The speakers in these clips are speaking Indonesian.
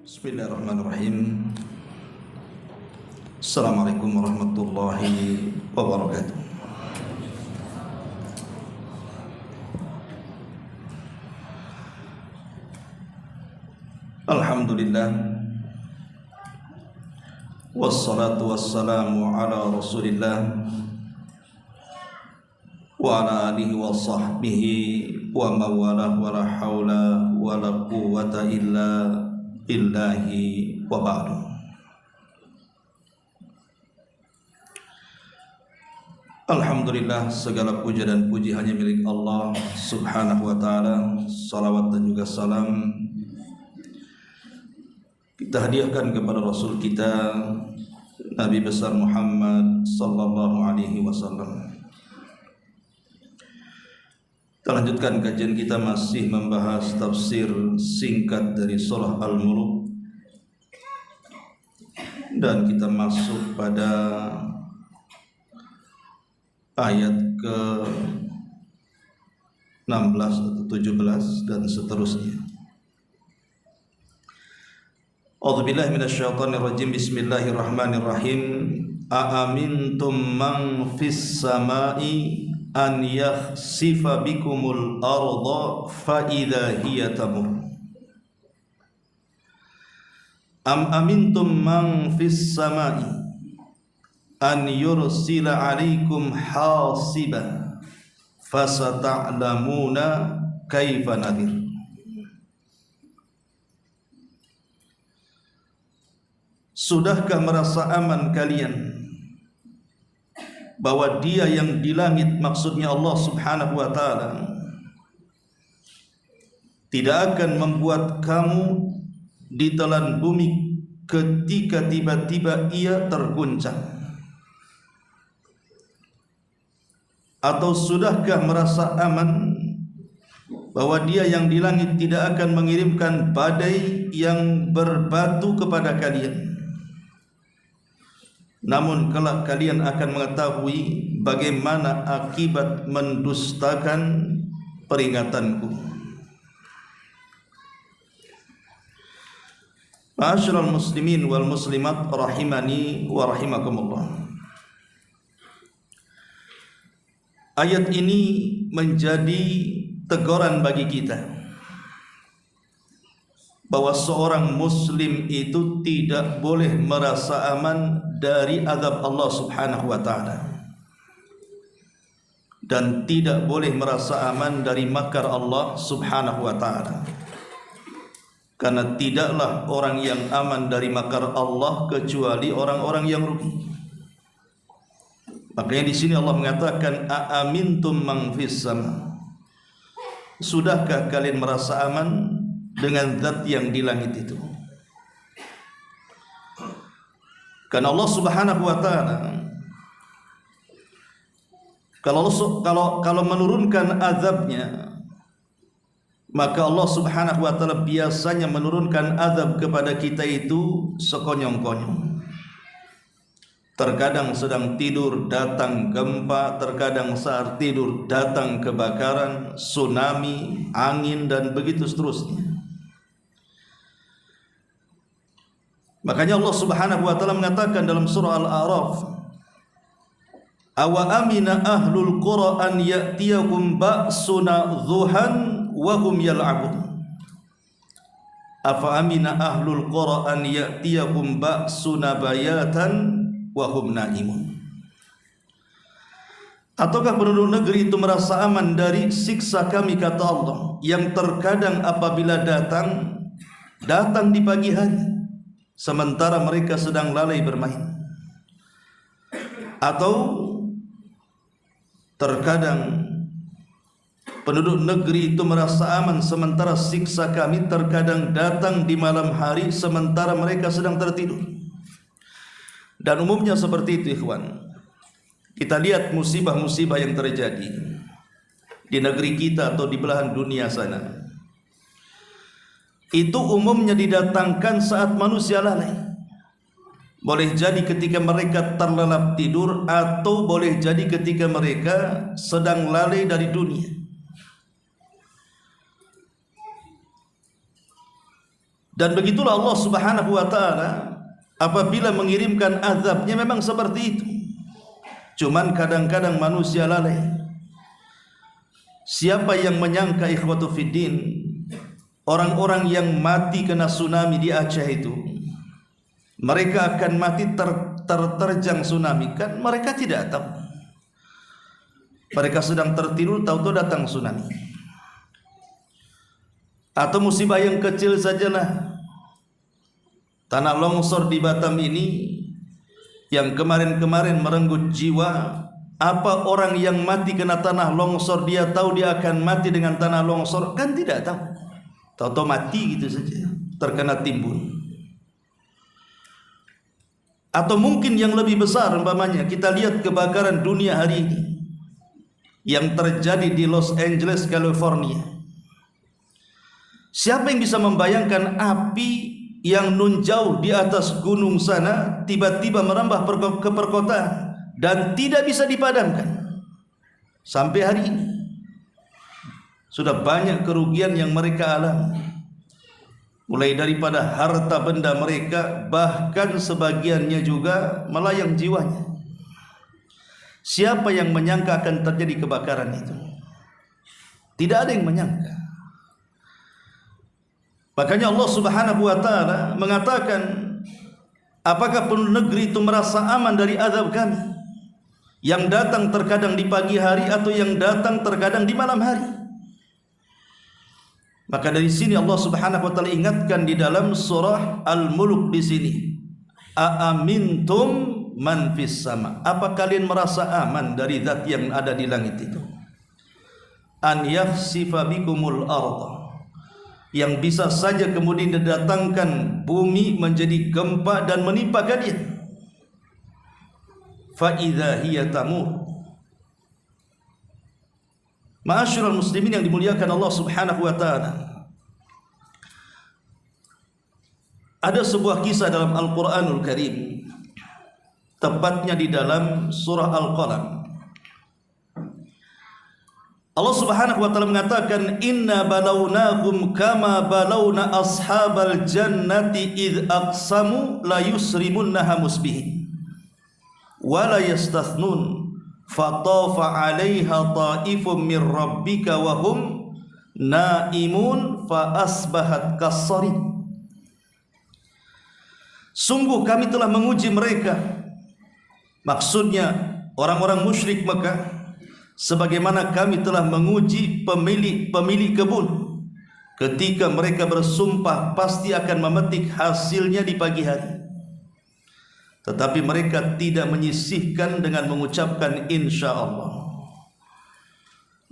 Bismillahirrahmanirrahim. Assalamualaikum warahmatullahi wabarakatuh. Alhamdulillah, wassalatu wassalamu ala rasulillah wa ala alihi wa sahbihi wa mawalah wa la hawla wa la quwwata illa billahi wa ba'du. Alhamdulillah, segala puja dan puji hanya milik Allah subhanahu wa ta'ala. Salawat dan juga salam kita hadiahkan kepada Rasul kita Nabi besar Muhammad sallallahu alaihi wasallam. Kita lanjutkan kajian kita, masih membahas tafsir singkat dari surah Al-Mulk, dan kita masuk pada ayat ke 16 atau 17 dan seterusnya. A'udzubillahi minasyaitonirrajim. Bismillahirrahmanirrahim. Aamintum man fis samai an yakhsifa bikumul arda fa idza hiya tamur. Am amintum man fis samai an yursila alaikum hasiba fasata'lamuna kaifa nadir. Sudahkah merasa aman kalian bahwa Dia yang di langit, maksudnya Allah subhanahu wa ta'ala, tidak akan membuat kamu ditelan bumi ketika tiba-tiba ia terguncang? Atau sudahkah merasa aman bahwa Dia yang di langit tidak akan mengirimkan badai yang berbatu kepada kalian? Namun kelak kalian akan mengetahui bagaimana akibat mendustakan peringatanku. Ma'asyiral muslimin wal muslimat rahimani wa rahimakumullah. Ayat ini menjadi teguran bagi kita bahwa seorang muslim itu tidak boleh merasa aman dari azab Allah subhanahu wa ta'ala, dan tidak boleh merasa aman dari makar Allah subhanahu wa ta'ala, karena tidaklah orang yang aman dari makar Allah kecuali orang-orang yang rugi. Makanya di sini Allah mengatakan aamintum man fis sama. Sudahkah kalian merasa aman dengan zat yang di langit itu? Karena Allah subhanahu wa ta'ala kalau menurunkan azabnya, maka Allah subhanahu wa ta'ala biasanya menurunkan azab kepada kita itu sekonyong-konyong. Terkadang sedang tidur datang gempa, terkadang saat tidur datang kebakaran, tsunami, angin, dan begitu seterusnya. Makanya Allah subhanahu wa ta'ala mengatakan dalam surah Al-A'raf, awa amina ahlul qura an ya'tiyakum ba'suna dhuhan wa hum yal'abun. Afa amina ahlul qura an ya'tiyakum ba'suna bayatan wa hum na'imun. Ataukah penduduk negeri itu merasa aman dari siksa kami, kata Allah, yang terkadang apabila datang di pagi hari sementara mereka sedang lalai bermain? Atau terkadang penduduk negeri itu merasa aman sementara siksa kami terkadang datang di malam hari sementara mereka sedang tertidur. Dan umumnya seperti itu, ikhwan. Kita lihat musibah-musibah yang terjadi di negeri kita atau di belahan dunia sana, itu umumnya didatangkan saat manusia lalai. Boleh jadi ketika mereka terlelap tidur, atau boleh jadi ketika mereka sedang lalai dari dunia. Dan begitulah Allah Subhanahu wa taala apabila mengirimkan azabnya memang seperti itu. Cuman kadang-kadang manusia lalai. Siapa yang menyangka ikhwatu fiddin, orang-orang yang mati kena tsunami di Aceh itu, mereka akan mati terjang tsunami, kan mereka tidak tahu. Mereka sedang tertidur, tahu-tahu datang tsunami. Atau musibah yang kecil sajalah, tanah longsor di Batam ini yang kemarin-kemarin merenggut jiwa. Apa orang yang mati kena tanah longsor dia tahu dia akan mati dengan tanah longsor? Kan tidak tahu. Tahu-tahu mati gitu saja, terkena timbun. Atau mungkin yang lebih besar, umpamanya kita lihat kebakaran dunia hari ini yang terjadi di Los Angeles, California. Siapa yang bisa membayangkan api yang nun jauh di atas gunung sana tiba-tiba merambah ke perkotaan dan tidak bisa dipadamkan sampai hari ini? Sudah banyak kerugian yang mereka alami, mulai daripada harta benda mereka, bahkan sebagiannya juga melayang jiwanya. Siapa yang menyangka akan terjadi kebakaran itu? Tidak ada yang menyangka. Makanya Allah Subhanahu wa taala mengatakan, apakah penduduk negeri itu merasa aman dari azab kami yang datang terkadang di pagi hari atau yang datang terkadang di malam hari? Maka dari sini Allah Subhanahu wa taala ingatkan di dalam surah Al-Mulk di sini, aamintum man fis sama, apa kalian merasa aman dari zat yang ada di langit itu? An yakhsifa bikumul ardh, yang bisa saja kemudian didatangkan bumi menjadi gempa dan menimpa kalian. Fa idza hiya tamur. Ma'asyiral muslimin yang dimuliakan Allah Subhanahu wa taala, ada sebuah kisah dalam Al-Qur'anul Karim, tepatnya di dalam surah Al-Qalam. Allah Subhanahu wa taala mengatakan, inna balawnahum kama balawna ashabal jannati id aqsamu la yusrimunnaha musbihin wa la yastathnun fatafa 'alaiha ta'ifun mir rabbika wa hum naimun fa asbahat kassarin. Sungguh kami telah menguji mereka, maksudnya orang-orang musyrik Mekah, sebagaimana kami telah menguji pemilik kebun ketika mereka bersumpah pasti akan memetik hasilnya di pagi hari, tetapi mereka tidak menyisihkan dengan mengucapkan insya Allah.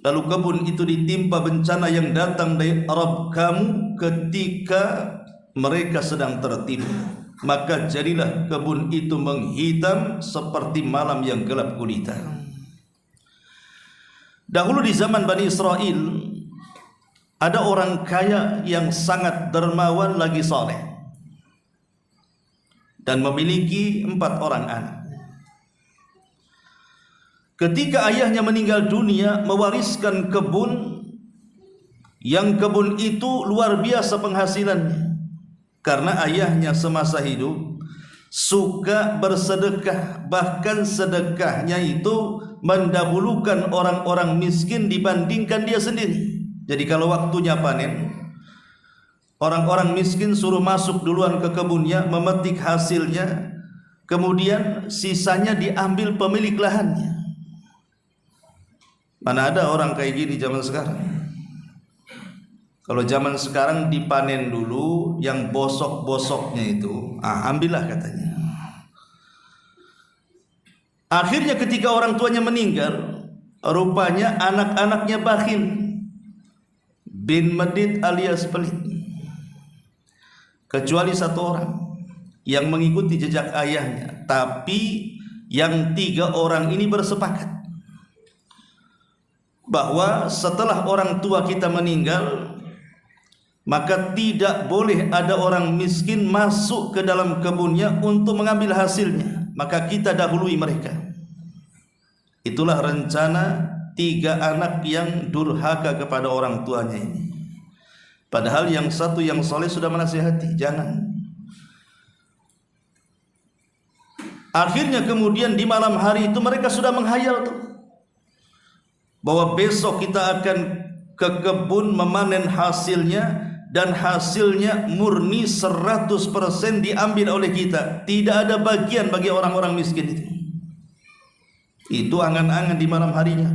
Lalu kebun itu ditimpa bencana yang datang dari Rabb kamu ketika mereka sedang tertidur, maka jadilah kebun itu menghitam seperti malam yang gelap gulita. Dahulu di zaman Bani Israel, ada orang kaya yang sangat dermawan lagi saleh dan memiliki 4 orang anak. Ketika ayahnya meninggal dunia, mewariskan kebun, yang kebun itu luar biasa penghasilannya, karena ayahnya semasa hidup suka bersedekah, bahkan sedekahnya itu mendahulukan orang-orang miskin dibandingkan dia sendiri. Jadi kalau waktunya panen, orang-orang miskin suruh masuk duluan ke kebunnya, memetik hasilnya, kemudian sisanya diambil pemilik lahannya. Mana ada orang kayak gini zaman sekarang? Kalau zaman sekarang dipanen dulu, yang bosok-bosoknya itu, ambillah katanya. Akhirnya ketika orang tuanya meninggal, rupanya anak-anaknya bakhil, bin medit alias pelit. Kecuali 1 orang yang mengikuti jejak ayahnya, tapi yang 3 orang ini bersepakat bahwa setelah orang tua kita meninggal, maka tidak boleh ada orang miskin masuk ke dalam kebunnya untuk mengambil hasilnya, maka kita dahului mereka. Itulah rencana 3 anak yang durhaka kepada orang tuanya ini. Padahal yang satu yang soleh sudah menasihati, jangan. Akhirnya kemudian di malam hari itu mereka sudah menghayal tuh, bahwa besok kita akan ke kebun memanen hasilnya, dan hasilnya murni 100% diambil oleh kita, tidak ada bagian bagi orang-orang miskin itu. Itu angan-angan di malam harinya.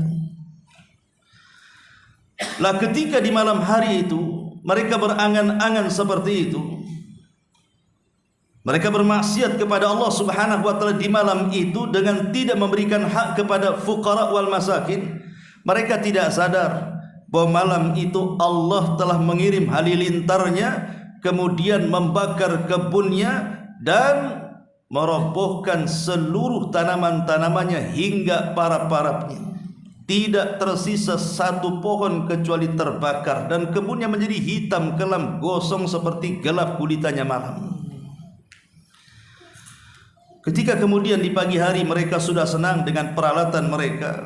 Lah ketika di malam hari itu mereka berangan-angan seperti itu, mereka bermaksiat kepada Allah Subhanahu wa taala di malam itu dengan tidak memberikan hak kepada fuqara wal masakin. Mereka tidak sadar bahwa malam itu Allah telah mengirim halilintarnya, kemudian membakar kebunnya dan merobohkan seluruh tanaman-tanamannya hingga para-parapnya. Tidak tersisa satu pohon kecuali terbakar, dan kebunnya menjadi hitam kelam, gosong seperti gelap gulitanya malam. Ketika kemudian di pagi hari mereka sudah senang dengan peralatan mereka,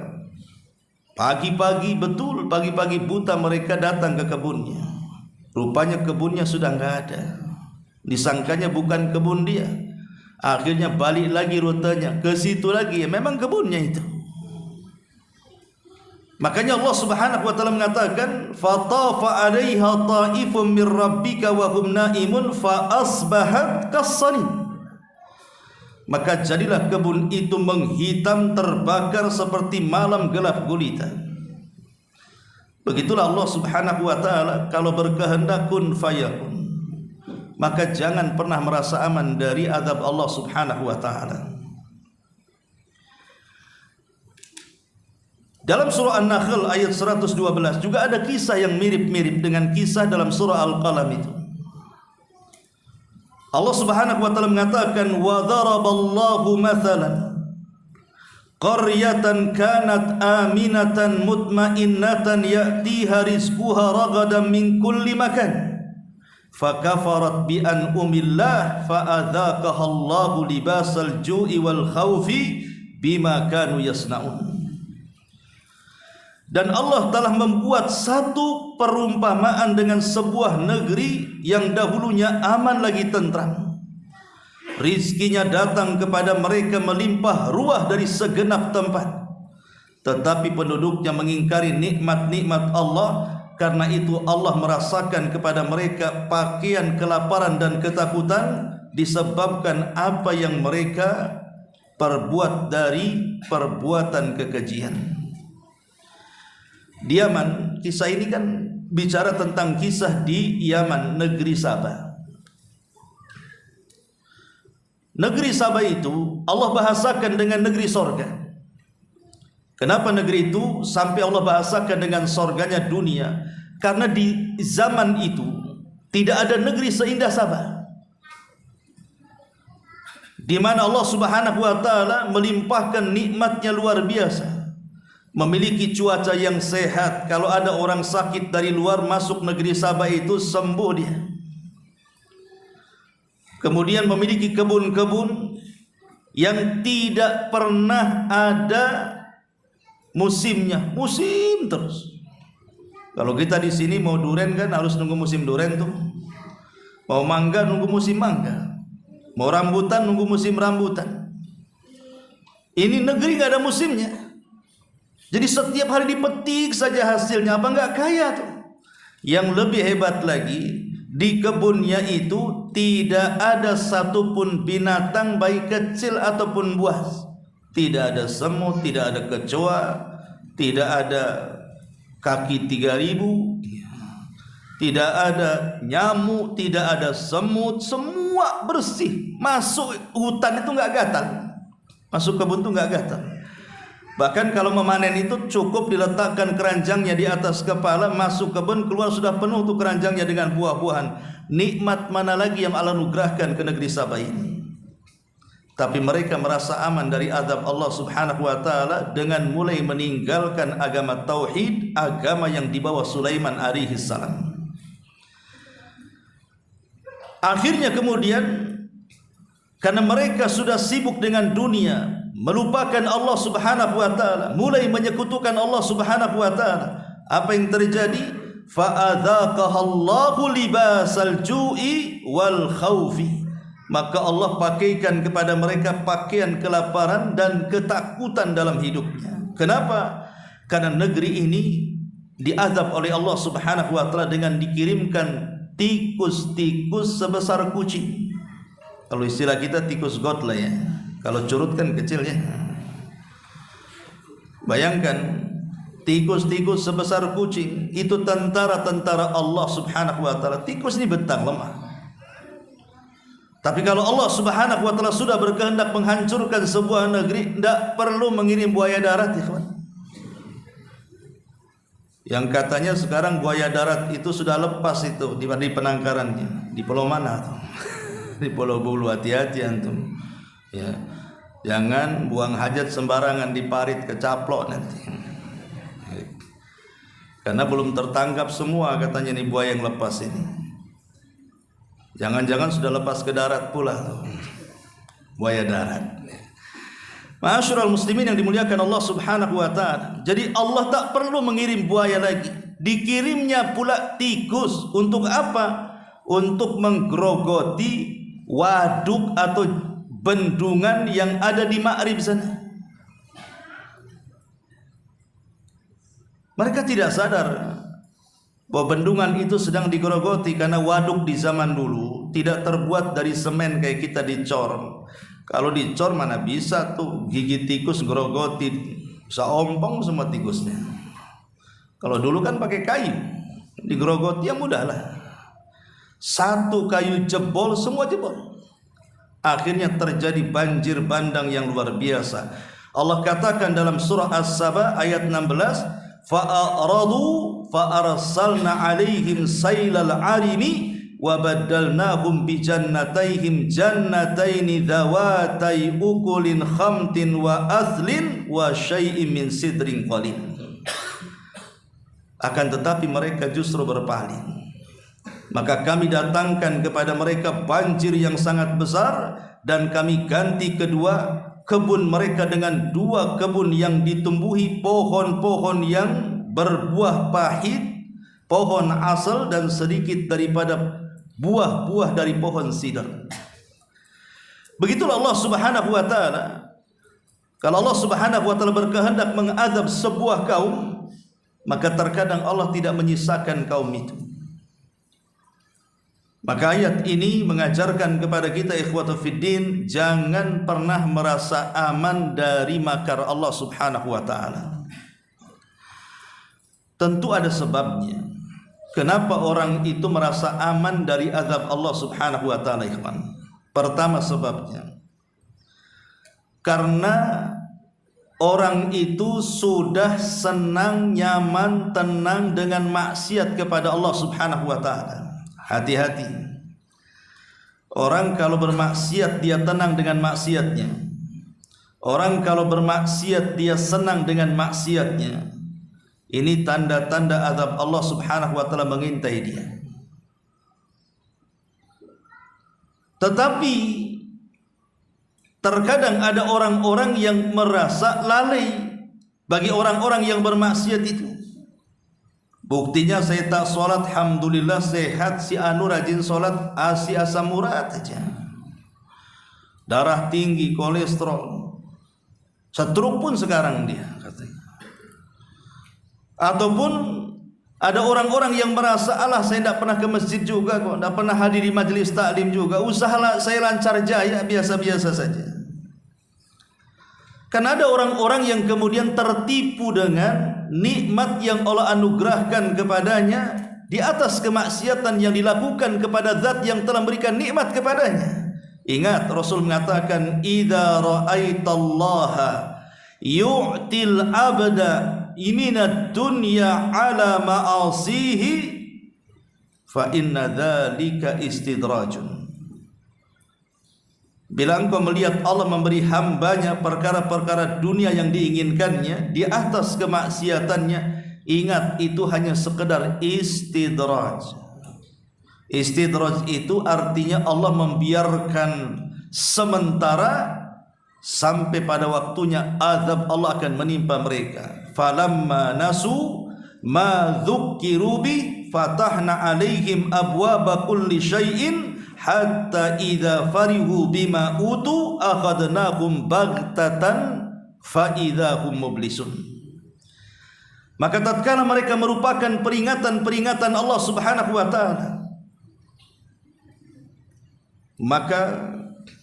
pagi-pagi, betul pagi-pagi buta mereka datang ke kebunnya. Rupanya kebunnya sudah nggak ada. Disangkanya bukan kebun dia. Akhirnya balik lagi rutenya ke situ lagi, ya memang kebunnya itu. Makanya Allah Subhanahu wa taala mengatakan, "Fatafa 'alaiha ta'ifun mir rabbika wa hum naimun fa asbahat kas-sanim." Maka jadilah kebun itu menghitam terbakar seperti malam gelap gulita. Begitulah Allah Subhanahu wa taala kalau berkehendak kun fayakun. Maka jangan pernah merasa aman dari azab Allah Subhanahu wa taala. Dalam surah An-Nahl ayat 112 juga ada kisah yang mirip-mirip dengan kisah dalam surah Al-Qalam itu. Allah Subhanahu wa taala mengatakan, "Wa daraballahu mathalan qaryatan kanat aminatan mutmainnatan ya'tiha rizquha ragadan min kulli makan fakafarat bi an'umillah fa'adzaqaha Allahu libasal ju'i wal khaufi bima kanu yasnaun." Dan Allah telah membuat satu perumpamaan dengan sebuah negeri yang dahulunya aman lagi tentram. Rizkinya datang kepada mereka melimpah ruah dari segenap tempat. Tetapi penduduknya mengingkari nikmat-nikmat Allah. Karena itu Allah merasakan kepada mereka pakaian kelaparan dan ketakutan disebabkan apa yang mereka perbuat dari perbuatan kekejian. Di Yaman, kisah ini kan bicara tentang kisah di Yaman, negeri Sabah. Negeri Sabah itu Allah bahasakan dengan negeri sorga. Kenapa negeri itu sampai Allah bahasakan dengan sorganya dunia? Karena di zaman itu tidak ada negeri seindah Sabah, di mana Allah Subhanahu wa taala melimpahkan nikmatnya luar biasa. Memiliki cuaca yang sehat. Kalau ada orang sakit dari luar masuk negeri Sabah itu sembuh dia. Kemudian memiliki kebun-kebun yang tidak pernah ada musimnya, musim terus. Kalau kita di sini mau durian kan harus nunggu musim durian tuh. Mau mangga nunggu musim mangga. Mau rambutan nunggu musim rambutan. Ini negeri nggak ada musimnya. Jadi setiap hari dipetik saja hasilnya, apa enggak kaya tuh. Yang lebih hebat lagi, di kebunnya itu tidak ada satupun binatang baik kecil ataupun buas. Tidak ada semut, tidak ada kecoa, tidak ada kaki 3000, tidak ada nyamuk, tidak ada semut, semua bersih. Masuk hutan itu enggak gatal. Masuk kebun itu enggak gatal. Bahkan kalau memanen itu cukup diletakkan keranjangnya di atas kepala, masuk kebun, keluar sudah penuh tuh keranjangnya dengan buah-buahan. Nikmat mana lagi yang Allah anugerahkan ke negeri Sabah ini? Tapi mereka merasa aman dari azab Allah Subhanahu wa taala dengan mulai meninggalkan agama tauhid, agama yang dibawa Sulaiman alaihi salam. Akhirnya kemudian karena mereka sudah sibuk dengan dunia, melupakan Allah Subhanahu wa taala, mulai menyekutukan Allah Subhanahu wa taala, apa yang terjadi? fa'adzaqaha Allahu libasal ju'i wal khaufi, maka Allah pakaikan kepada mereka pakaian kelaparan dan ketakutan dalam hidupnya. Kenapa? Karena negeri ini diazab oleh Allah Subhanahu wa taala dengan dikirimkan tikus-tikus sebesar kucing. Kalau istilah kita tikus got lah ya. Kalau curut kan kecil ya. Bayangkan tikus-tikus sebesar kucing, itu tentara-tentara Allah Subhanahu wa taala. Tikus ini bentang lemah. Tapi kalau Allah Subhanahu wa taala sudah berkehendak menghancurkan sebuah negeri, tidak perlu mengirim buaya darat, ya kawan. Yang katanya sekarang buaya darat itu sudah lepas itu di penangkarannya. Di pulau mana tuh? Di Pulau Bulu, hati-hati antum. Ya. Jangan buang hajat sembarangan di parit, kecaplok nanti. Karena belum tertangkap semua katanya nih buaya yang lepas ini. Jangan-jangan sudah lepas ke darat pula tuh. Buaya darat. Ma'asyiral muslimin yang dimuliakan Allah Subhanahu wa taala. Jadi Allah tak perlu mengirim buaya lagi. Dikirimnya pula tikus untuk apa? Untuk menggerogoti waduk atau bendungan yang ada di Ma'rib sana. Mereka tidak sadar bahwa bendungan itu sedang digerogoti, karena waduk di zaman dulu tidak terbuat dari semen kayak kita dicor. Kalau dicor mana bisa tuh gigi tikus gerogoti, bisa ompong semua tikusnya. Kalau dulu kan pakai kayu, digerogoti ya mudah lah. Satu kayu jebol, semua jebol. Akhirnya terjadi banjir bandang yang luar biasa. Allah katakan dalam surah As-Saba ayat 16, fa'aradu fa'arsalna 'alaihim sailal 'arimi wa baddalnahum bi jannatayhim jannataini dhawatai ukulin khamtin wa athlin wa syai'in min sidrin qalil. Akan tetapi mereka justru berpaling. Maka kami datangkan kepada mereka banjir yang sangat besar, dan kami ganti kedua kebun mereka dengan dua kebun yang ditumbuhi pohon-pohon yang berbuah pahit, pohon asal, dan sedikit daripada buah-buah dari pohon sidar. Begitulah Allah Subhanahu wa taala. Kalau Allah Subhanahu wa taala berkehendak mengazab sebuah kaum, maka terkadang Allah tidak menyisakan kaum itu. Maka ayat ini mengajarkan kepada kita ikhwatu fiddin, jangan pernah merasa aman dari makar Allah Subhanahu wa taala. Tentu ada sebabnya. Kenapa orang itu merasa aman dari azab Allah Subhanahu wa taala, ikhwan? Pertama sebabnya, karena orang itu sudah senang, nyaman, tenang dengan maksiat kepada Allah Subhanahu wa taala. Hati-hati. Orang kalau bermaksiat dia tenang dengan maksiatnya. Orang kalau bermaksiat dia senang dengan maksiatnya. Ini tanda-tanda azab Allah Subhanahu wa taala mengintai dia. Tetapi terkadang ada orang-orang yang merasa lalai bagi orang-orang yang bermaksiat itu. Buktinya saya tak sholat, alhamdulillah sehat, si anu rajin sholat, si asam urat aja. Darah tinggi, kolesterol, stroke pun sekarang dia katanya. Ataupun ada orang-orang yang merasa, alah saya tidak pernah ke masjid juga kok, tidak pernah hadir di majelis taklim juga, usaha saya lancar jaya, biasa-biasa saja. Karena ada orang-orang yang kemudian tertipu dengan nikmat yang Allah anugerahkan kepadanya di atas kemaksiatan yang dilakukan kepada zat yang telah memberikan nikmat kepadanya. Ingat, Rasul mengatakan, idza ra'aitallaha yu'til abda minad dunya ala ma'asihi fa inna dzalika istidrajun. Bila engkau melihat Allah memberi hambanya perkara-perkara dunia yang diinginkannya di atas kemaksiatannya, ingat itu hanya sekedar istidraj. Istidraj itu artinya Allah membiarkan sementara, sampai pada waktunya azab Allah akan menimpa mereka. Falamma nasu ma dzukkiru bi fatahna alaihim abwaba kulli syai'in hatta idza farihu bima utu akhadnahum baghtatan fa idza hum mublisun. Maka tatkala mereka merupakan peringatan-peringatan Allah Subhanahu wa taala, maka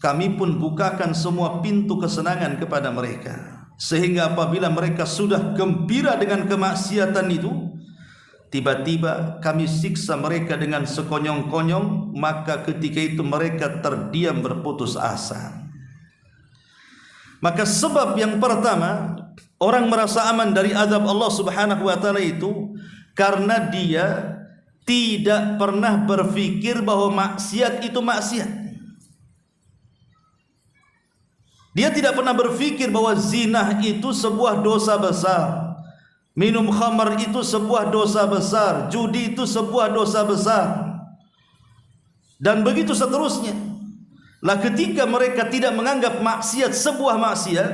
kami pun bukakan semua pintu kesenangan kepada mereka, sehingga apabila mereka sudah gembira dengan kemaksiatan itu, tiba-tiba kami siksa mereka dengan sekonyong-konyong, maka ketika itu mereka terdiam berputus asa. Maka sebab yang pertama orang merasa aman dari azab Allah Subhanahu wa taala itu karena dia tidak pernah berpikir bahwa maksiat itu maksiat. Dia tidak pernah berpikir bahwa zina itu sebuah dosa besar, minum khamar itu sebuah dosa besar, judi itu sebuah dosa besar, dan begitu seterusnya. Lah ketika mereka tidak menganggap maksiat sebuah maksiat,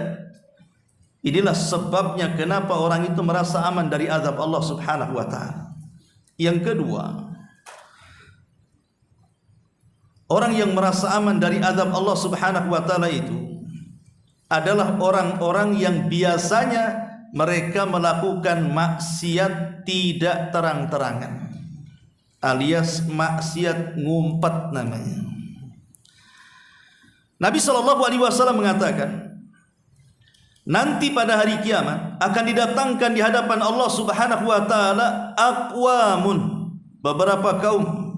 inilah sebabnya kenapa orang itu merasa aman dari azab Allah Subhanahu wa taala. Yang kedua, orang yang merasa aman dari azab Allah Subhanahu wa taala itu adalah orang-orang yang biasanya mereka melakukan maksiat tidak terang-terangan, alias maksiat ngumpet namanya. Nabi SAW mengatakan, nanti pada hari kiamat akan didatangkan di hadapan Allah Subhanahu wa taala aqwamun, beberapa kaum,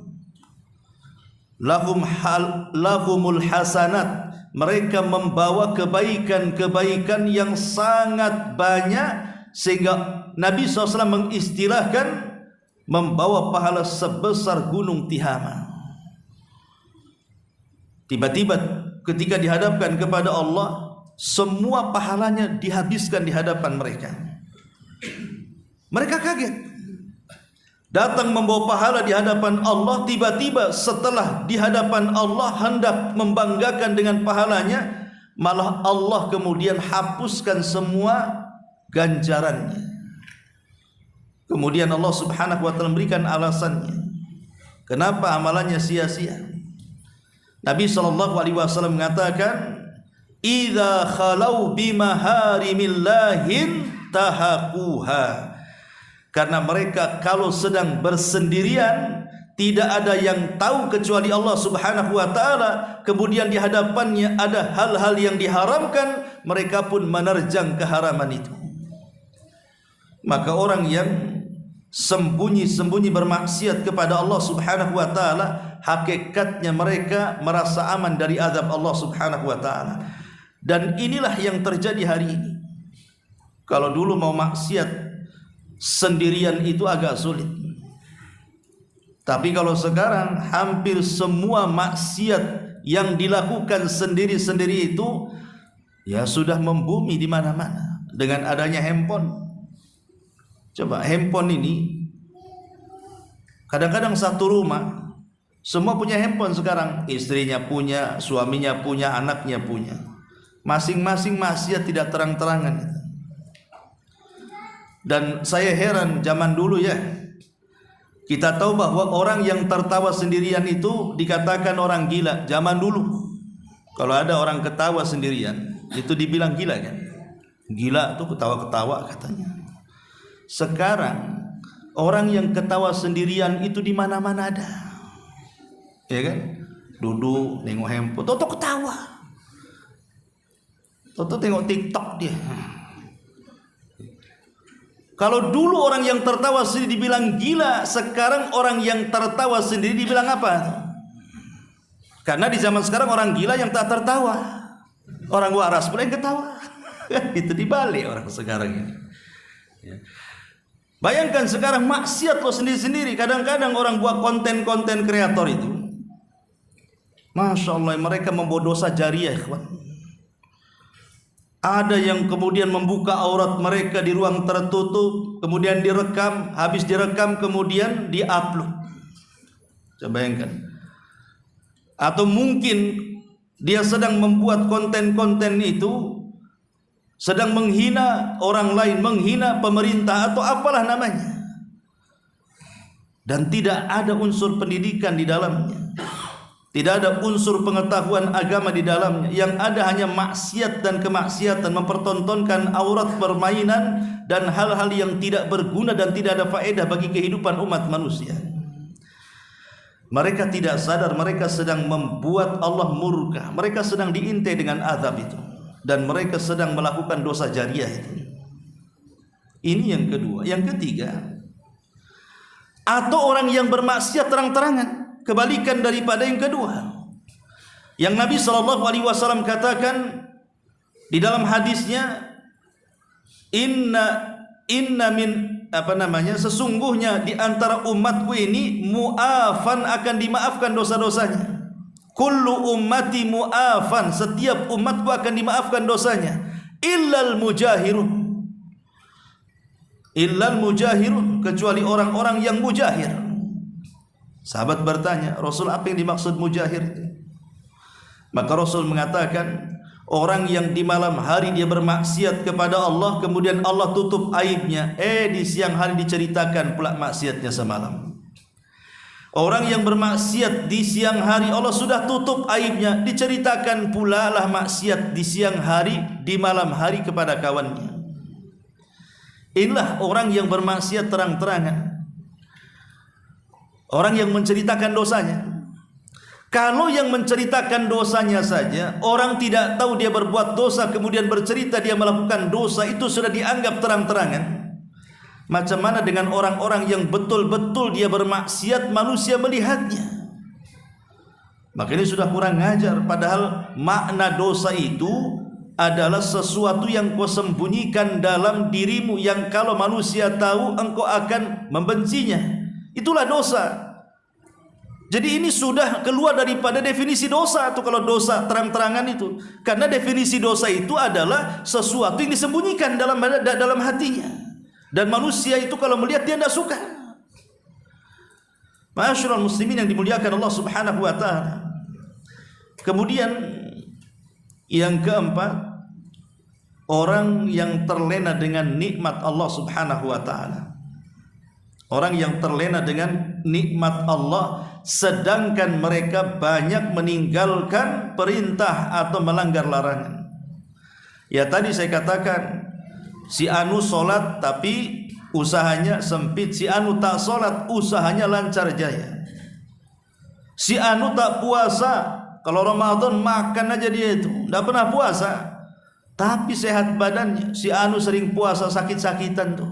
lahumul hasanat, mereka membawa kebaikan-kebaikan yang sangat banyak, sehingga Nabi SAW mengistilahkan membawa pahala sebesar gunung Tihama. Tiba-tiba ketika dihadapkan kepada Allah, semua pahalanya dihabiskan di hadapan mereka. Mereka kaget. Datang membawa pahala di hadapan Allah, tiba-tiba setelah di hadapan Allah hendak membanggakan dengan pahalanya, malah Allah kemudian hapuskan semua ganjarannya. Kemudian Allah Subhanahu wa taala memberikan alasannya kenapa amalannya sia-sia. Nabi SAW mengatakan, idza khalau bimaharimillahin tahaquha. Karena mereka kalau sedang bersendirian, tidak ada yang tahu kecuali Allah Subhanahu wa taala, kemudian di hadapannya ada hal-hal yang diharamkan, mereka pun menerjang keharaman itu. Maka orang yang sembunyi-sembunyi bermaksiat kepada Allah Subhanahu wa taala, hakikatnya mereka merasa aman dari azab Allah Subhanahu wa taala. Dan inilah yang terjadi hari ini. Kalau dulu mau maksiat sendirian itu agak sulit, tapi kalau sekarang hampir semua maksiat yang dilakukan sendiri-sendiri itu ya sudah membumi di mana-mana dengan adanya handphone. Coba handphone ini, kadang-kadang satu rumah semua punya handphone sekarang, istrinya punya, suaminya punya, anaknya punya, masing-masing maksiat tidak terang-terangan. Dan saya heran zaman dulu ya, kita tahu bahwa orang yang tertawa sendirian itu dikatakan orang gila. Zaman dulu kalau ada orang ketawa sendirian itu dibilang gila kan. Gila tuh ketawa-ketawa katanya. Sekarang orang yang ketawa sendirian itu di mana-mana ada. Ya kan? Duduk nengok handphone, toto ketawa. Toto tengok TikTok dia. Kalau dulu orang yang tertawa sendiri dibilang gila, sekarang orang yang tertawa sendiri dibilang apa? Karena di zaman sekarang orang gila yang tak tertawa, orang waras pula yang ketawa. Itu dibalik orang sekarang ini. Bayangkan sekarang maksiat lo sendiri-sendiri. Kadang-kadang orang buat konten-konten kreator itu, Masya Allah, mereka membawa dosa jariah, ikhwan. Ada yang kemudian membuka aurat mereka di ruang tertutup, kemudian direkam, habis direkam kemudian diupload. Coba bayangkan. Atau mungkin dia sedang membuat konten-konten itu, sedang menghina orang lain, menghina pemerintah atau apalah namanya. dan tidak ada unsur pendidikan di dalamnya, tidak ada unsur pengetahuan agama di dalamnya, yang ada hanya maksiat dan kemaksiatan, mempertontonkan aurat, permainan dan hal-hal yang tidak berguna dan tidak ada faedah bagi kehidupan umat manusia. Mereka tidak sadar mereka sedang membuat Allah murka, mereka sedang diintai dengan azab itu, dan mereka sedang melakukan dosa jariah itu. Ini yang kedua. Yang ketiga, atau orang yang bermaksiat terang-terangan, kebalikan daripada yang kedua, yang Nabi SAW katakan di dalam hadisnya, inna min sesungguhnya di antara umatku ini mu'afan, akan dimaafkan dosa-dosanya. Kullu ummati mu'afan, setiap umatku akan dimaafkan dosanya, illal mujahirun, kecuali orang-orang yang mujahir. Sahabat bertanya, Rasul, apa yang dimaksud mujahir? Maka Rasul mengatakan, orang yang di malam hari dia bermaksiat kepada Allah, kemudian Allah tutup aibnya, di siang hari diceritakan pula maksiatnya semalam. Orang yang bermaksiat di siang hari, Allah sudah tutup aibnya, diceritakan pula lah maksiat di siang hari, di malam hari kepada kawannya. Inilah orang yang bermaksiat terang-terangan, orang yang menceritakan dosanya. Kalau yang menceritakan dosanya saja, orang tidak tahu dia berbuat dosa, kemudian bercerita dia melakukan dosa, itu sudah dianggap terang-terangan. Macam mana dengan orang-orang yang betul-betul dia bermaksiat, manusia melihatnya? Maka ini sudah kurang ajar. Padahal makna dosa itu adalah sesuatu yang kau sembunyikan dalam dirimu, yang kalau manusia tahu engkau akan membencinya. Itulah dosa. Jadi ini sudah keluar daripada definisi dosa atau kalau dosa terang-terangan itu. Karena definisi dosa itu adalah sesuatu yang disembunyikan dalam hatinya. Dan manusia itu kalau melihat dia tidak suka. Ma'asyiral muslimin yang dimuliakan Allah Subhanahu wa taala. Kemudian yang keempat, orang yang terlena dengan nikmat Allah Subhanahu wa taala. Orang yang terlena dengan nikmat Allah, sedangkan mereka banyak meninggalkan perintah atau melanggar larangan. Ya tadi saya katakan, si anu sholat tapi usahanya sempit, si anu tak sholat usahanya lancar jaya. Si anu tak puasa, kalau Ramadan makan aja dia itu, tidak pernah puasa, tapi sehat badannya. Si anu sering puasa sakit-sakitan tuh.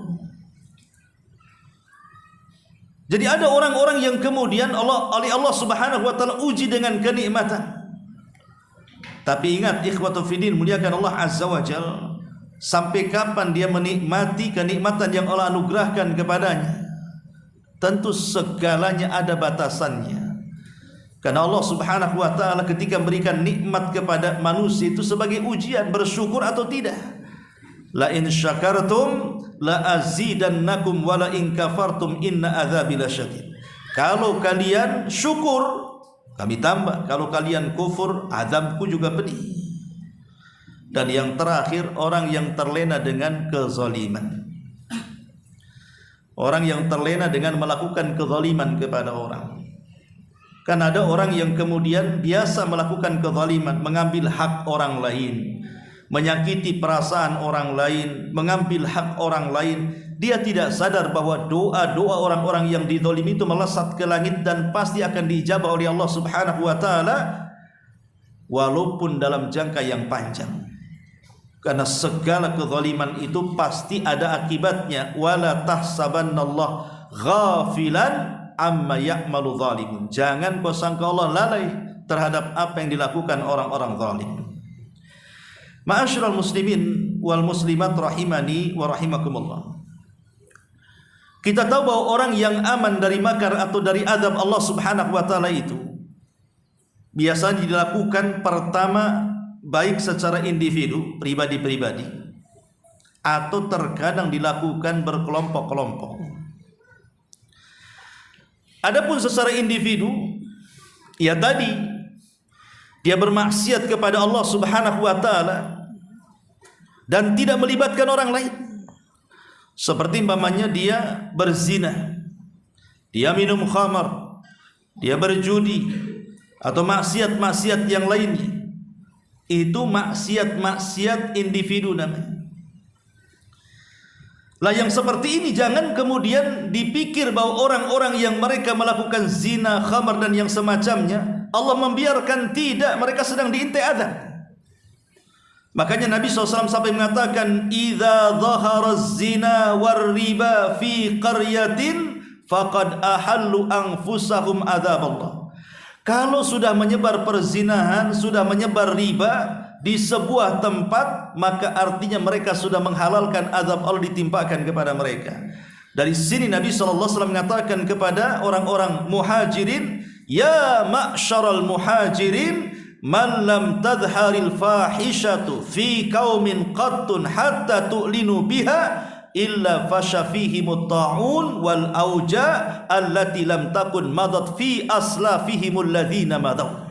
Jadi ada orang-orang yang kemudian oleh Allah Subhanahu wa taala uji dengan kenikmatan. Tapi ingat ikhwatu fiddin, muliakan Allah Azza wa Jalla, sampai kapan dia menikmati kenikmatan yang Allah anugerahkan kepadanya? Tentu segalanya ada batasannya. Karena Allah Subhanahu wa taala ketika memberikan nikmat kepada manusia itu sebagai ujian, bersyukur atau tidak. La in syakartum la azidannakum wa la in kafartum inna adzabi lasyadid. Kalau kalian syukur, kami tambah. Kalau kalian kufur, azabku juga pedih. Dan yang terakhir, orang yang terlena dengan kezaliman. Orang yang terlena dengan melakukan kezaliman kepada orang. Kan ada orang yang kemudian biasa melakukan kezaliman, mengambil hak orang lain, menyakiti perasaan orang lain, mengambil hak orang lain. Dia tidak sadar bahwa doa-doa orang-orang yang dizalimi itu melesat ke langit dan pasti akan diijabah oleh Allah Subhanahu wa taala, walaupun dalam jangka yang panjang. Karena segala kezaliman itu pasti ada akibatnya. Wala tahsabannallaha ghafilan amma ya'malu zalimun. Jangan kau sangka Allah lalai terhadap apa yang dilakukan orang-orang zalim. Ma'asyiral muslimin wal muslimat rahimani wa rahimakumullah. Kita tahu bahwa orang yang aman dari makar atau dari azab Allah Subhanahu wa taala itu biasanya dilakukan pertama baik secara individu, pribadi-pribadi, atau terkadang dilakukan berkelompok-kelompok. Adapun secara individu, ya tadi dia bermaksiat kepada Allah Subhanahu wa taala dan tidak melibatkan orang lain. Seperti umpamanya dia berzina. dia minum khamar, dia berjudi, atau maksiat-maksiat yang lainnya, itu maksiat-maksiat individu namanya. Lah yang seperti ini jangan kemudian dipikir bahwa orang-orang yang mereka melakukan zina, khamar dan yang semacamnya, Allah membiarkan. Tidak, mereka sedang diintai azab. Makanya Nabi SAW sampai mengatakan, "Idza dhahara az-zina war riba fi qaryatin faqad ahallu anfusahum adzab Allah." Kalau sudah menyebar perzinahan, sudah menyebar riba di sebuah tempat, maka artinya mereka sudah menghalalkan azab Allah ditimpakan kepada mereka. Dari sini Nabi SAW mengatakan kepada orang-orang muhajirin, "Ya ma'syaral muhajirin, man lam tadharil fahishatu fi qaumin qattun hatta tu'linu biha illa fasha fihimut ta'un wal auja allati lam takun madat fi aslafihimul ladzina madaw."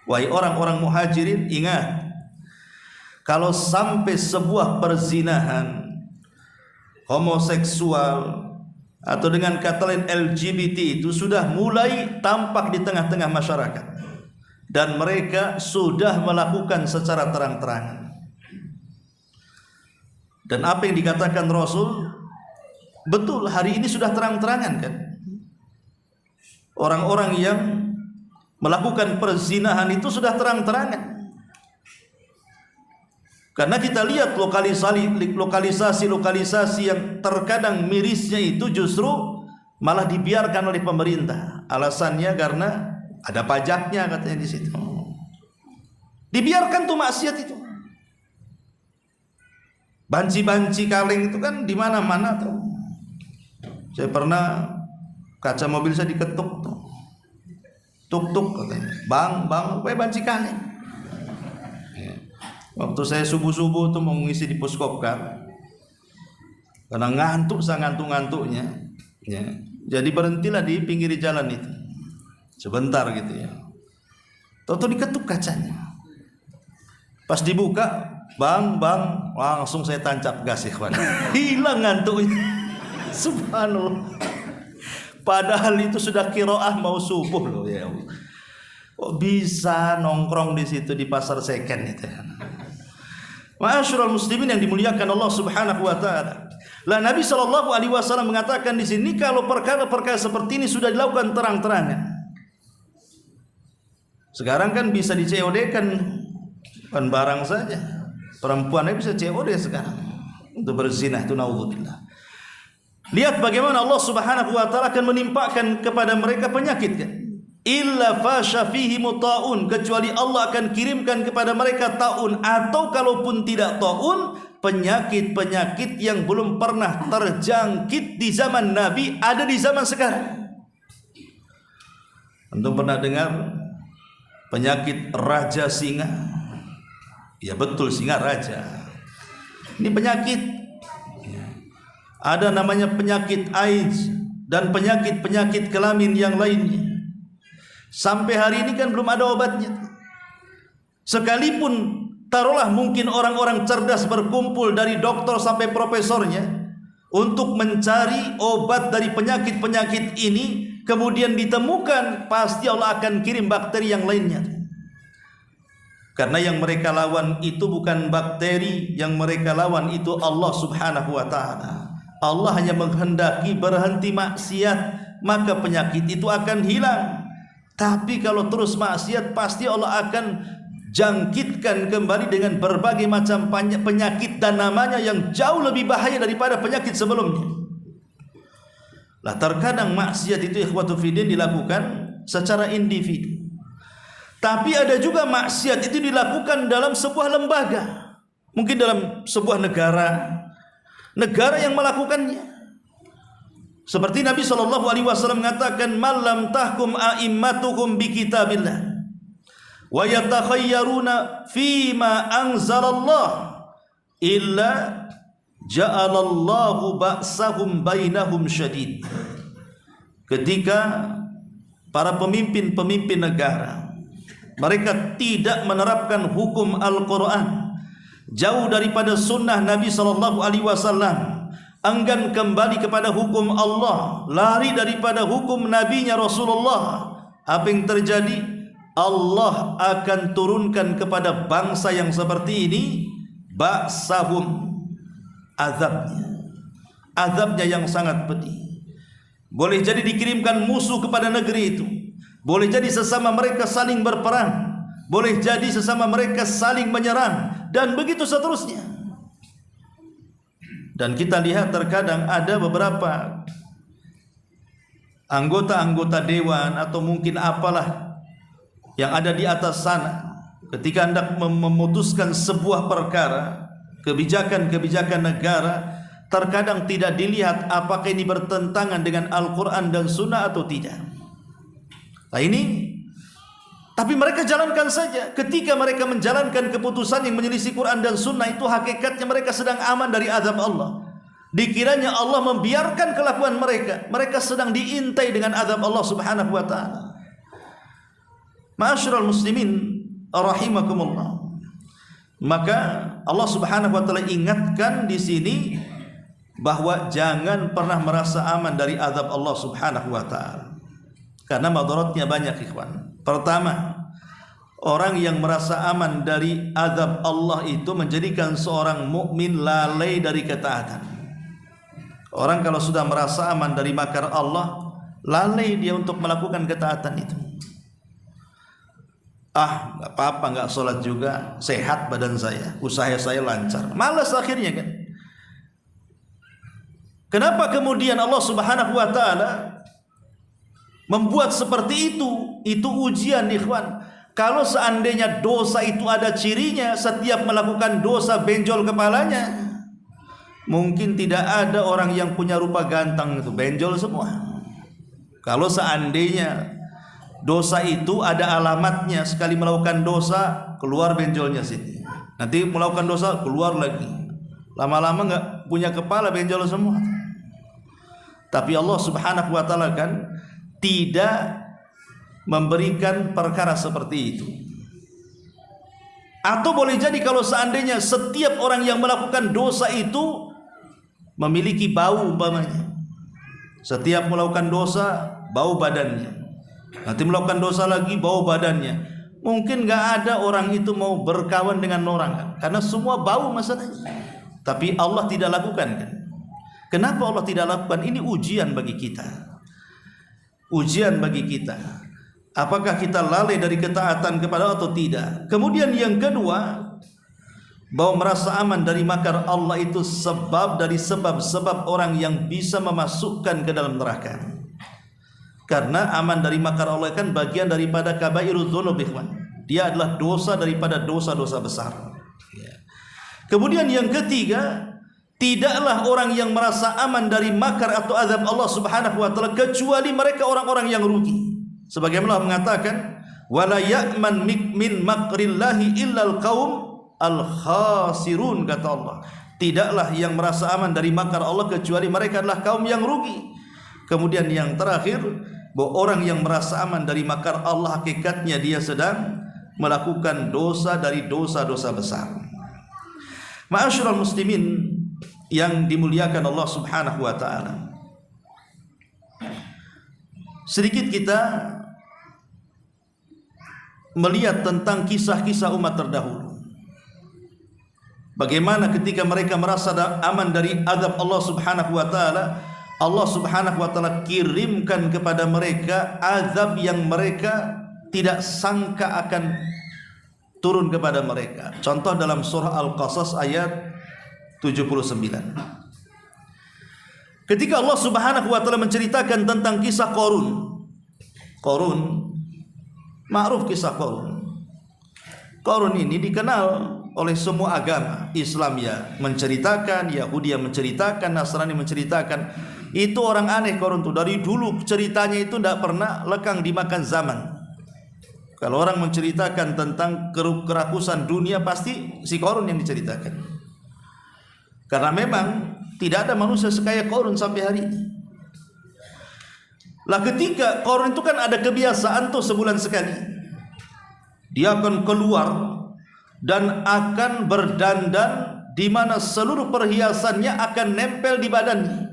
Wahai orang-orang muhajirin, ingat, kalau sampai sebuah perzinahan, homoseksual, atau dengan kata lain LGBT itu sudah mulai tampak di tengah-tengah masyarakat, dan mereka sudah melakukan secara terang-terangan, dan apa yang dikatakan Rasul betul, hari ini sudah terang-terangan kan. Orang-orang yang melakukan perzinahan itu sudah terang-terangan. Karena kita lihat lokalisasi yang terkadang mirisnya itu justru malah dibiarkan oleh pemerintah. Alasannya karena ada pajaknya katanya di situ. Dibiarkan tuh maksiat itu. Banci-banci kaleng itu kan di mana-mana tuh. Saya pernah kaca mobil saya diketuk tuh. Tuk-tuk katanya, bang, banci kaleng. Waktu saya subuh-subuh tuh mau ngisi di Puskopkar, karena ngantuknya, ya. Jadi berhentilah di pinggir jalan itu, sebentar gitu ya. Tahu-tahu diketuk kacanya. Pas dibuka, bang, langsung saya tancap gas, ikhwan. Hilang ngantuknya. Subhanallah. Padahal itu sudah qiraah mau subuh loh ya Allah. Kok bisa nongkrong di situ di pasar second itu ya. Ma'asyiral muslimin yang dimuliakan Allah Subhanahu wa taala. Lah Nabi SAW mengatakan di sini kalau perkara-perkara seperti ini sudah dilakukan terang-terangan. Sekarang kan bisa di COD-kan bukan barang saja. Perempuan bisa COD sekarang untuk berzina, itu naudzubillah. Lihat bagaimana Allah Subhanahu wa taala akan menimpakan kepada mereka penyakit kan. Illa fasha fihi mutaun, kecuali Allah akan kirimkan kepada mereka taun, atau kalaupun tidak taun, penyakit-penyakit yang belum pernah terjangkit di zaman Nabi ada di zaman sekarang. Antum pernah dengar penyakit raja singa? Ya betul, singa raja. Ini penyakit. Ada namanya penyakit AIDS dan penyakit-penyakit kelamin yang lainnya. Sampai hari ini kan belum ada obatnya. Sekalipun taruhlah mungkin orang-orang cerdas berkumpul dari dokter sampai profesornya untuk mencari obat dari penyakit-penyakit ini, kemudian ditemukan, pasti Allah akan kirim bakteri yang lainnya. Karena yang mereka lawan itu bukan bakteri, yang mereka lawan itu Allah Subhanahu wa taala. Allah hanya menghendaki berhenti maksiat, maka penyakit itu akan hilang. Tapi kalau terus maksiat, pasti Allah akan jangkitkan kembali dengan berbagai macam penyakit dan namanya yang jauh lebih bahaya daripada penyakit sebelumnya. Lah terkadang maksiat itu ikhwatu fiddin dilakukan secara individu. Tapi ada juga maksiat itu dilakukan dalam sebuah lembaga. Mungkin dalam sebuah negara yang melakukannya. Seperti Nabi SAW mengatakan, "Malam tahkum a'immatuhum bi kitabillah wa yatakhayyaruna fima anzalallah illa ja'alallahu ba'sahum bainahum syadid." Ketika para pemimpin-pemimpin negara mereka tidak menerapkan hukum Al-Quran, jauh daripada sunnah Nabi SAW, enggan kembali kepada hukum Allah, lari daripada hukum nabinya Rasulullah, apa yang terjadi? Allah akan turunkan kepada bangsa yang seperti ini ba'sahum, azabnya yang sangat pedih. Boleh jadi dikirimkan musuh kepada negeri itu, boleh jadi sesama mereka saling berperang, boleh jadi sesama mereka saling menyerang, dan begitu seterusnya. Dan kita lihat terkadang ada beberapa anggota-anggota dewan atau mungkin apalah yang ada di atas sana, ketika hendak memutuskan sebuah perkara, kebijakan-kebijakan negara, terkadang tidak dilihat apakah ini bertentangan dengan Al-Quran dan Sunnah atau tidak. Nah ini, tapi mereka jalankan saja. Ketika mereka menjalankan keputusan yang menyelisih Quran dan Sunnah, itu hakikatnya mereka sedang aman dari azab Allah. Dikiranya Allah membiarkan kelakuan mereka, mereka sedang diintai dengan azab Allah subhanahu wa ta'ala. Ma'asyiral muslimin rahimakumullah. Maka Allah subhanahu wa ta'ala ingatkan di sini bahwa jangan pernah merasa aman dari azab Allah subhanahu wa ta'ala, karena madaratnya banyak, ikhwan. Pertama, orang yang merasa aman dari azab Allah itu menjadikan seorang mukmin lalai dari ketaatan. Orang kalau sudah merasa aman dari makar Allah, lalai dia untuk melakukan ketaatan itu. Gak apa-apa, gak sholat juga, sehat badan saya, usaha saya lancar, malas akhirnya kan. Kenapa kemudian Allah subhanahu wa ta'ala membuat seperti itu? Itu ujian, ikhwan. Kalau seandainya dosa itu ada cirinya, setiap melakukan dosa benjol kepalanya, mungkin tidak ada orang yang punya rupa ganteng itu benjol semua. Kalau seandainya dosa itu ada alamatnya, sekali melakukan dosa keluar benjolnya sini, nanti melakukan dosa keluar lagi, lama-lama nggak punya kepala, benjol semua. Tapi Allah subhanahu wa ta'ala kan tidak memberikan perkara seperti itu. Atau boleh jadi kalau seandainya setiap orang yang melakukan dosa itu memiliki bau umpamanya, setiap melakukan dosa bau badannya, nanti melakukan dosa lagi bau badannya, mungkin gak ada orang itu mau berkawan dengan orang, karena semua bau masalahnya. Tapi Allah tidak lakukan kan? Kenapa Allah tidak lakukan? Ini ujian bagi kita, ujian bagi kita. Apakah kita lalai dari ketaatan kepada Allah atau tidak? Kemudian yang kedua, bahwa merasa aman dari makar Allah itu sebab dari sebab-sebab orang yang bisa memasukkan ke dalam neraka. Karena aman dari makar Allah kan bagian daripada kabairudz dzunub, ikhwan. Dia adalah dosa daripada dosa-dosa besar. Kemudian yang ketiga, tidaklah orang yang merasa aman dari makar atau azab Allah subhanahu wa ta'ala kecuali mereka orang-orang yang rugi. Sebagaimana Allah mengatakan, wala ya'man min makrillahi illal qaum al-khasirun, kata Allah. Tidaklah yang merasa aman dari makar Allah kecuali mereka adalah kaum yang rugi. Kemudian yang terakhir, bahwa orang yang merasa aman dari makar Allah hakikatnya dia sedang melakukan dosa dari dosa-dosa besar. Ma'asyiral muslimin yang dimuliakan Allah subhanahu wa ta'ala, sedikit kita melihat tentang kisah-kisah umat terdahulu. Bagaimana ketika mereka merasa aman dari azab Allah subhanahu wa ta'ala, Allah subhanahu wa ta'ala kirimkan kepada mereka azab yang mereka tidak sangka akan turun kepada mereka. Contoh dalam surah Al-Qasas ayat 79. Ketika Allah subhanahu wa ta'ala menceritakan tentang kisah Qarun. Qarun, ma'ruf kisah Qarun. Qarun ini dikenal oleh semua agama. Islam ya menceritakan, Yahudi yang menceritakan, Nasrani menceritakan. Itu orang aneh Qarun itu. Dari dulu ceritanya itu tidak pernah lekang dimakan zaman. Kalau orang menceritakan tentang kerakusan dunia, pasti si Qarun yang diceritakan. Karena memang tidak ada manusia sekaya Qarun sampai hari ini. Lah ketika Qarun itu kan ada kebiasaan tuh sebulan sekali, dia akan keluar dan akan berdandan di mana seluruh perhiasannya akan nempel di badannya,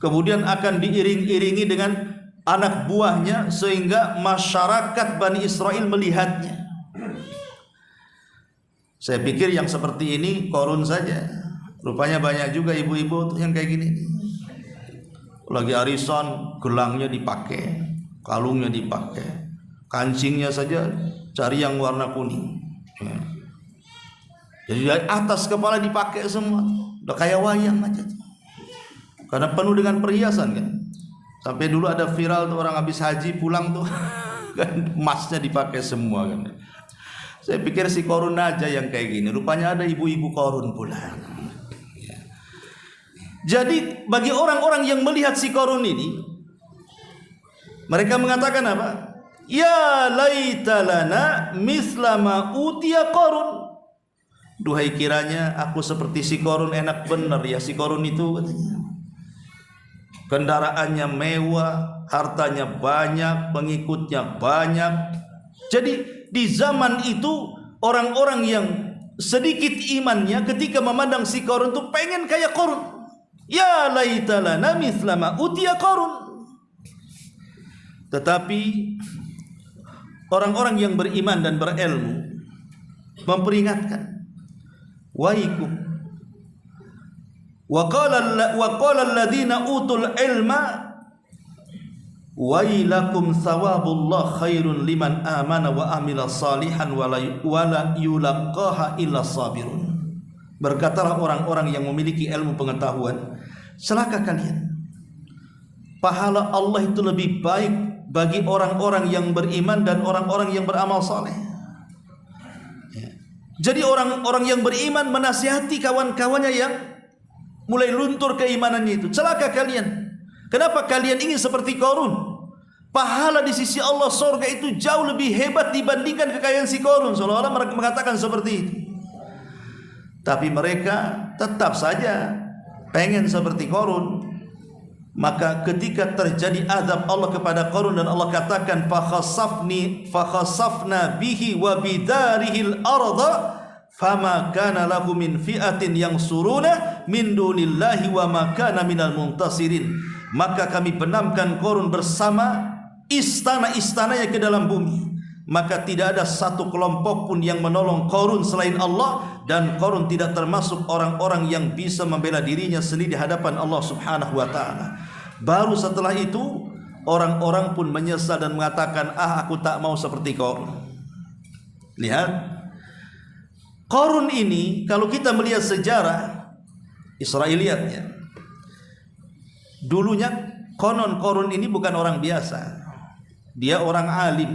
kemudian akan diiring-iringi dengan anak buahnya sehingga masyarakat Bani Israel melihatnya. Saya pikir yang seperti ini Qarun saja, rupanya banyak juga ibu-ibu yang kayak gini. Lagi arisan, gelangnya dipakai, kalungnya dipakai, kancingnya saja cari yang warna kuning. Jadi dari atas kepala dipakai semua, udah kayak wayang aja. Karena penuh dengan perhiasan kan. Sampai dulu ada viral tuh orang habis haji pulang tuh kan emasnya dipakai semua kan. Saya pikir si Qarun aja yang kayak gini, rupanya ada ibu-ibu Qarun pula. Jadi bagi orang-orang yang melihat si Qarun ini, mereka mengatakan apa? Ya laita lana misla ma utiya Qarun. Duhai kiranya aku seperti si Qarun, enak bener ya si Qarun itu katanya. Kendaraannya mewah, hartanya banyak, pengikutnya banyak. Jadi di zaman itu orang-orang yang sedikit imannya ketika memandang si Qarun itu pengen kayak Qarun. Ya laita lana mithla ma utiya Qarun. Tetapi orang-orang yang beriman dan berilmu memperingatkan, waikum wa qala alladziina utul ilma wailakum thawabullah khairun liman amana wa amila salihan wa la yulaqaha illa sabirun. Berkatalah orang-orang yang memiliki ilmu pengetahuan, celaka kalian, pahala Allah itu lebih baik bagi orang-orang yang beriman dan orang-orang yang beramal saleh. Jadi orang-orang yang beriman menasihati kawan-kawannya yang mulai luntur keimanannya itu, celaka kalian. Kenapa kalian ingin seperti Qarun? Pahala di sisi Allah surga itu jauh lebih hebat dibandingkan kekayaan si Qarun. Seolah-olah mereka mengatakan seperti itu. Tapi mereka tetap saja pengen seperti Qarun. Maka ketika terjadi azab Allah kepada Qarun dan Allah katakan fakhasafna bihi wa bidarihil arda fama kana lahu min fi'atin yang suruna min dunillahi wa ma kana minal muntasirin. Maka kami benamkan Qarun bersama istana-istananya ke dalam bumi, maka tidak ada satu kelompok pun yang menolong Qarun selain Allah, dan Qarun tidak termasuk orang-orang yang bisa membela dirinya sendiri di hadapan Allah Subhanahu wa taala. Baru setelah itu orang-orang pun menyesal dan mengatakan, aku tak mau seperti Qarun. Lihat, Qarun ini kalau kita melihat sejarah Israiliyatnya, dulunya konon Qarun ini bukan orang biasa. Dia orang alim,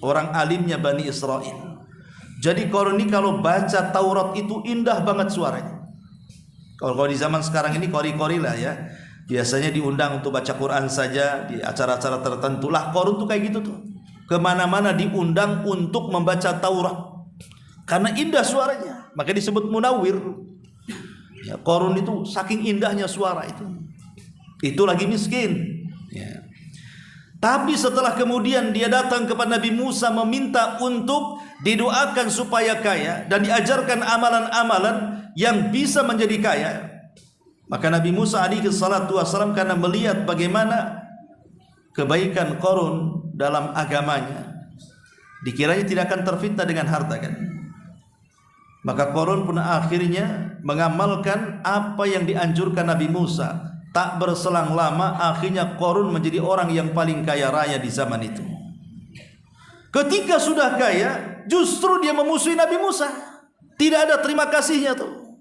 orang alimnya Bani Israel. Jadi Qarun ini kalau baca Taurat itu indah banget suaranya. Kalau di zaman sekarang ini kori-kori lah ya, biasanya diundang untuk baca Quran saja di acara-acara tertentu lah. Qarun tuh kayak gitu tuh, kemana-mana diundang untuk membaca Taurat karena indah suaranya, maka disebut munawwir. Ya, Qarun itu saking indahnya suara itu lagi miskin. Ya. Tapi setelah kemudian dia datang kepada Nabi Musa meminta untuk didoakan supaya kaya dan diajarkan amalan-amalan yang bisa menjadi kaya, maka Nabi Musa alaihi salatu wasallam karena melihat bagaimana kebaikan Qarun dalam agamanya, dikiranya tidak akan terfitnah dengan harta kan. Maka Qarun pun akhirnya mengamalkan apa yang dianjurkan Nabi Musa. Tak berselang lama akhirnya Qarun menjadi orang yang paling kaya raya di zaman itu. Ketika sudah kaya, justru dia memusuhi Nabi Musa. Tidak ada terima kasihnya tuh.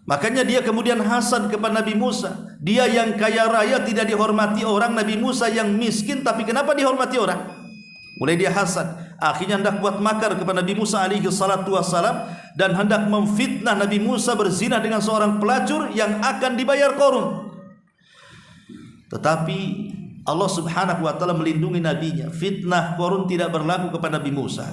Makanya dia kemudian hasad kepada Nabi Musa. Dia yang kaya raya tidak dihormati orang, Nabi Musa yang miskin tapi kenapa dihormati orang? Mulai dia hasad. Akhirnya hendak buat makar kepada Nabi Musa alaihi salatu wassalam dan hendak memfitnah Nabi Musa berzina dengan seorang pelacur yang akan dibayar Qarun. Tetapi Allah Subhanahu wa taala melindungi nabinya. Fitnah Qarun tidak berlaku kepada Nabi Musa.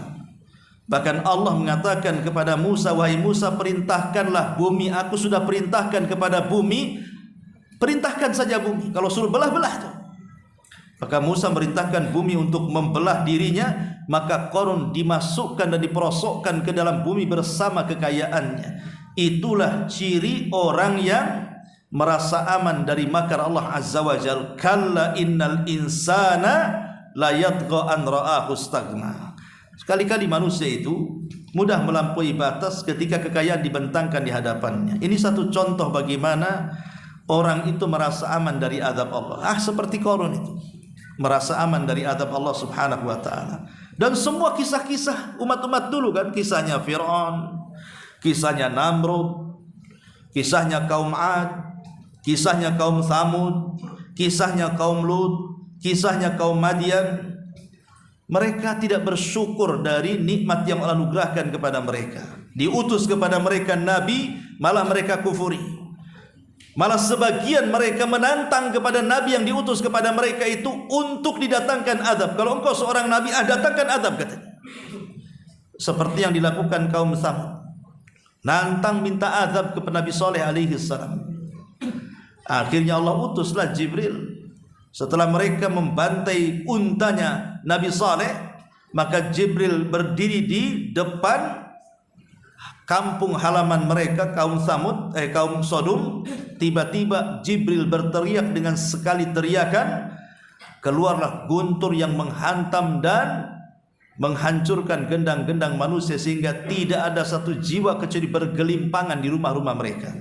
Bahkan Allah mengatakan kepada Musa, wahai Musa, perintahkanlah bumi, aku sudah perintahkan kepada bumi, perintahkan saja bumi. Kalau suruh belah-belah tuh. Maka Musa merintahkan bumi untuk membelah dirinya, maka Qarun dimasukkan dan diperosokkan ke dalam bumi bersama kekayaannya. Itulah ciri orang yang merasa aman dari makar Allah Azza wa Jalla. Kalla innal insana la yatgha an ra'ahu istaghna. Sekali-kali manusia itu mudah melampaui batas ketika kekayaan dibentangkan di hadapannya. Ini satu contoh bagaimana orang itu merasa aman dari azab Allah. Seperti Qarun itu merasa aman dari azab Allah Subhanahu wa taala. Dan semua kisah-kisah umat-umat dulu kan, kisahnya Fir'aun, kisahnya Namrud, kisahnya kaum Ad, kisahnya kaum Thamud, kisahnya kaum Lut, kisahnya kaum Madian. Mereka tidak bersyukur dari nikmat yang Allah anugerahkan kepada mereka. Diutus kepada mereka nabi, malah mereka kufuri. Malah sebagian mereka menantang kepada nabi yang diutus kepada mereka itu untuk didatangkan azab. Kalau engkau seorang nabi, datangkan azab, katanya. Seperti yang dilakukan kaum Tsamud. Nantang minta azab kepada Nabi Saleh alaihi salam. Akhirnya Allah utuslah Jibril. Setelah mereka membantai untanya Nabi Saleh, maka Jibril berdiri di depan kampung halaman mereka, kaum Sodom. Tiba-tiba Jibril berteriak dengan sekali teriakan, keluarlah guntur yang menghantam dan menghancurkan gendang-gendang manusia, sehingga tidak ada satu jiwa kecuali bergelimpangan di rumah-rumah mereka.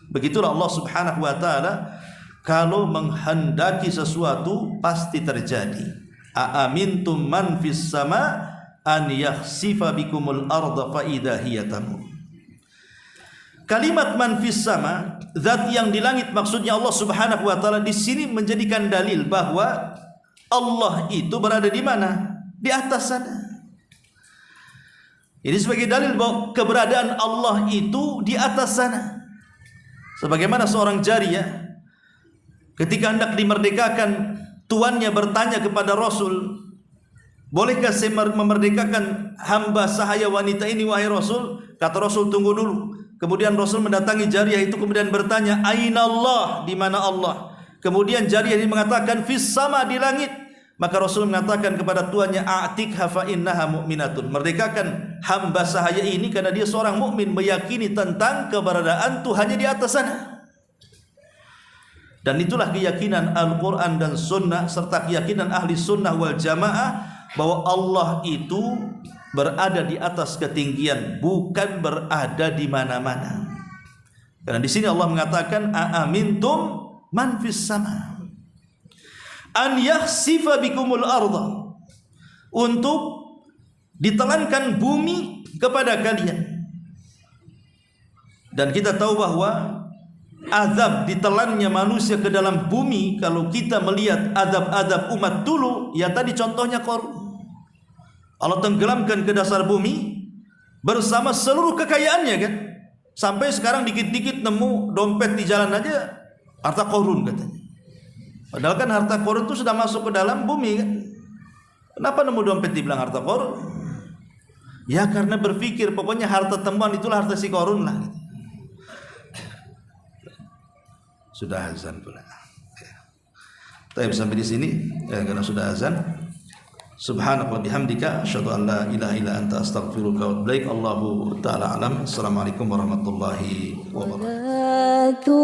Begitulah Allah Subhanahu wa taala, kalau menghendaki sesuatu pasti terjadi. Aamintum man fis sama an yakhsifa bikumul arda fa idza hiya tamur. Kalimat man fis sama, zat yang di langit, maksudnya Allah Subhanahu wa taala di sini menjadikan dalil bahwa Allah itu berada di mana? Di atas sana. Ini sebagai dalil bahwa keberadaan Allah itu di atas sana. Sebagaimana seorang jariyah ketika hendak dimerdekakan, tuannya bertanya kepada Rasul, bolehkah saya memerdekakan hamba sahaya wanita ini wahai Rasul? Kata Rasul, tunggu dulu. Kemudian Rasul mendatangi jariyah itu, kemudian bertanya, Aina Allah, di mana Allah? Kemudian jariyah ini mengatakan, fis sama, di langit. Maka Rasul mengatakan kepada tuannya, a'tikha fa innaha mu'minatun. Merdekakan hamba sahaya ini karena dia seorang mukmin, meyakini tentang keberadaan Tuhannya di atas sana. Dan itulah keyakinan Al-Quran dan Sunnah, serta keyakinan ahli sunnah wal jamaah, bahwa Allah itu berada di atas ketinggian, bukan berada di mana-mana. Karena di sini Allah mengatakan, aamintum man fis sama an yakhsifa bikumul arda, untuk ditelankan bumi kepada kalian. Dan kita tahu bahwa azab ditelannya manusia ke dalam bumi, kalau kita melihat azab-azab umat dulu, ya tadi contohnya Qarun. Allah tenggelamkan ke dasar bumi bersama seluruh kekayaannya kan. Sampai sekarang dikit-dikit nemu dompet di jalan aja harta Qarun katanya. Padahal kan harta Qarun itu sudah masuk ke dalam bumi kan. Kenapa nemu dompet dibilang harta Qarun? Ya karena berpikir pokoknya harta temuan itulah harta si Qarun lah gitu. Sudah azan pula. Kita sampai di sini ya, karena sudah azan. Subhanallah bihamdika asyhadu an la ilaha illa anta astaghfiruka wa atubu ilaik. Allahu taala alam. Assalamualaikum warahmatullahi wabarakatuh.